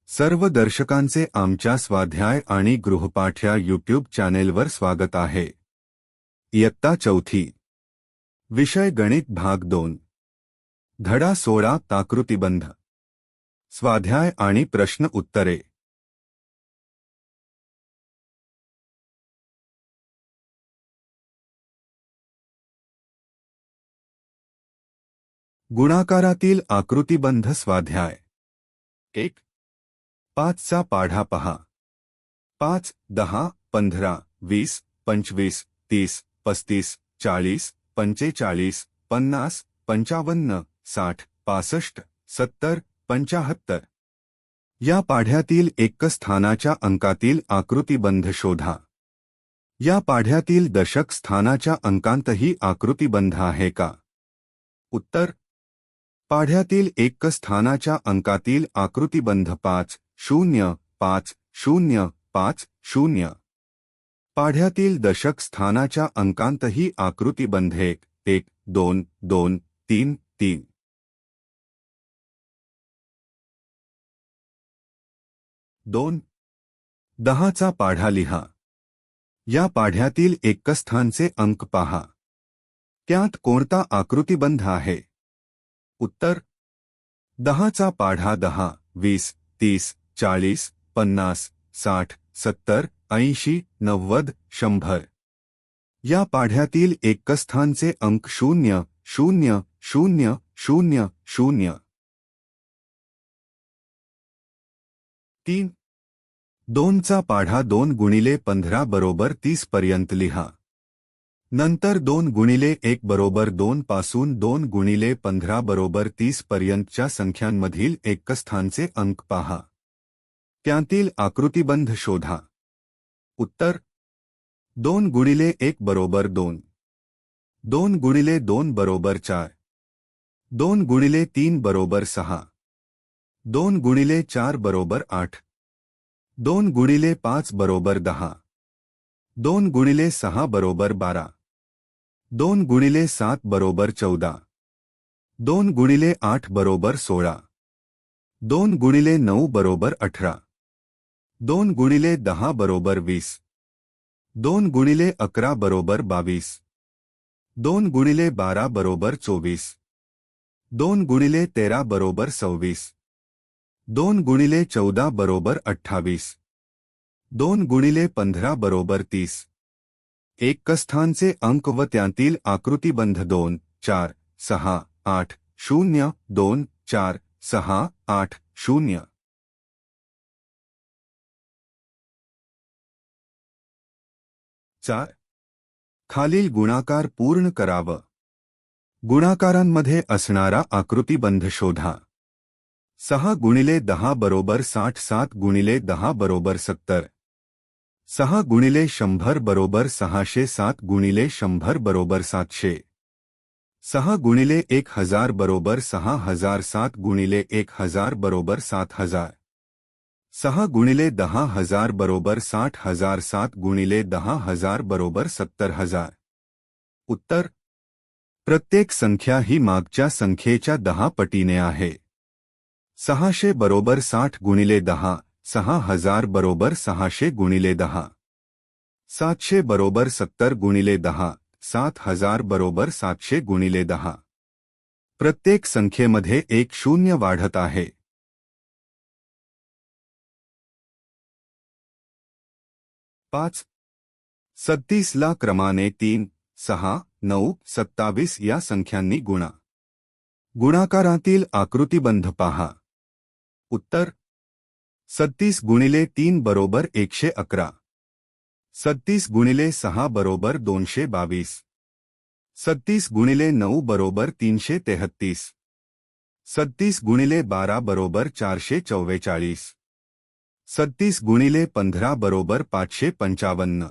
सर्व दर्शकांचे आमच्या स्वाध्याय आणि गृहपाठ या यूट्यूब चॅनेलवर स्वागत आहे। इयत्ता चौथी, विषय गणित भाग 2, धडा 16 आकृतिबंध, स्वाध्याय आणि प्रश्न उत्तरे। गुणाकारातील आकृतिबंध स्वाध्याय 1, 5 चा पाढा पहा। 5, 10, 15, 20, 25, 30, 35, 40, 45, 50, 55, 60, 65, 70, 75 या पाढ्यातील एकस्थानाच्या अंकातील आकृतिबंध शोधा। या पाढ्यातील दशक स्थानाच्या अंकांतही आकृतिबंध आहे का? उत्तर: पाढ्यातील एकस्थानाच्या अंकातील आकृतिबंध 5, 0, 5, 0, 5, 0। पाढ्यातील दशक स्थानाच्या अंकांतही आकृतिबंध 1, 1, 2, 2, 3, 3। 2, 10 चा पाढा लिहा। या पाढ्यातील एकस्थानचे अंक पहा। त्यात कोणता आकृतिबंध आहे? उत्तर: 10 चा पाढा 10, 20, 30, 40, 50, 60, 70, 80, 90, 100 या पाढ्यातील एकस्थानचे अंक 0, 0, 0, 0, 0। 3, 2 चा पाढा 2 गुणिले 15 बरोबर 30 पर्यंत लिहा। नंतर 2 गुणिले 1 बरोबर 2 पासून 2 गुणिले 15 बरोबर 30 पर्यंतच्या संख्यांमधील एकस्थानचे अंक पहा। त्यातील आकृतिबंध शोधा। उत्तर: 2 गुणिले 1 बरोबर 2, 2 गुणिले 2 बरोबर 4, 2 गुणिले 3 बरोबर 6, 2 गुणिले 4 बरोबर 8, 2 गुणिले 5 बरोबर 10, 2 गुणिले 6 बरोबर 12, 2 गुणिले 7 बरोबर 14, 2 गुणिले 8 बरोबर 16, 2 गुणिले 9 बरोबर 18, 2 गुणिले 10 बरोबर 20, 2 गुणिले 11 बरोबर 22, 2 गुणिले 12 बरोबर 24, 2 गुणिले 13 बरोबर 26, 2 गुणिले 14 बरोबर 28, 2 गुणिले 15 बरोबर 30। एकस्थानचे अंक व त्यातील आकृतिबंध 2, 4, 6, 8, 0, 2, 4, 6, 8, 0। 4. खालील गुणाकार पूर्ण करावं। गुणाकारांमध्ये असणारा आकृतिबंध शोधा। 6 गुणिले 10 बरोबर 60, 7 गुणिले 10 बरोबर 70, 6 गुणिले 100 बरोबर 600, 7 गुणिले 100 बरोबर 700, 6 गुणिले 1000 बरोबर 6000, 7 गुणिले 1000 बरोबर 7000, 6 गुणिले 10,000 बरोबर 60,000, 7 गुणिले 10,000 बरोबर 70,000। उत्तर: प्रत्येक संख्या ही मागच्या संख्येच्या 10 पटीने आहे। 600 बरोबर 60 गुणिले 10, 6000 बरोबर 600 गुणिले 10, 700 बरोबर 70 गुणिले 10, 7000 बरोबर 700 गुणिले 10। प्रत्येक संख्येमध्ये एक शून्य वाढत आहे। 5. 37 ला क्रमाने 3, 6, 9, 27 या संख्यांनी गुणा। गुणाकारातील आकृतिबंध पहा। उत्तर: 37 गुणिले 3 बरोबर 111, 37 गुणिले 6 बरोबर 222, 37 गुणिले 9 बरोबर 333, 37 गुणिले 12 बरोबर 444, 37 गुणिले 15 बरोबर 555,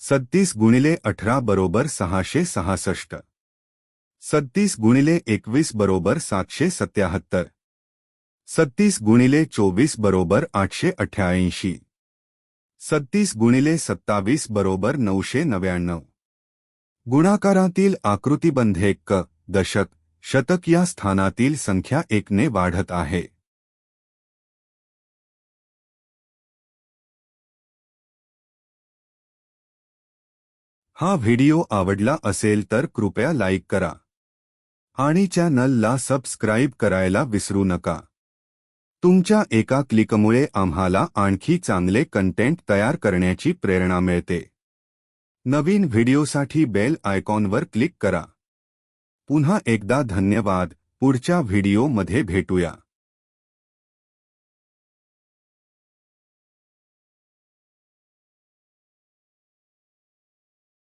37 गुणिले 18 बरोबर 666, 37 गुणिले 21 बरोबर 777, 37 गुणिले 24 बरोबर 888, 37 गुणिले 27 बरोबर 999। गुणाकारातील आकृतिबंध 1, दशक, शतक या स्थानातील संख्या 1 ने वाढत आहे। हा व्हिडिओ आवडला असेल तर कृपया लाईक करा आणि चॅनलला सबस्क्राईब करायला विसरू नका. तुमच्या एका क्लिकमुळे आम्हाला आणखी चांगले कंटेंट तयार करण्याची प्रेरणा मिळते. नवीन व्हिडिओसाठी बेल आयकॉनवर क्लिक करा. पुन्हा एकदा धन्यवाद. पुढच्या व्हिडिओमध्ये भेटूया.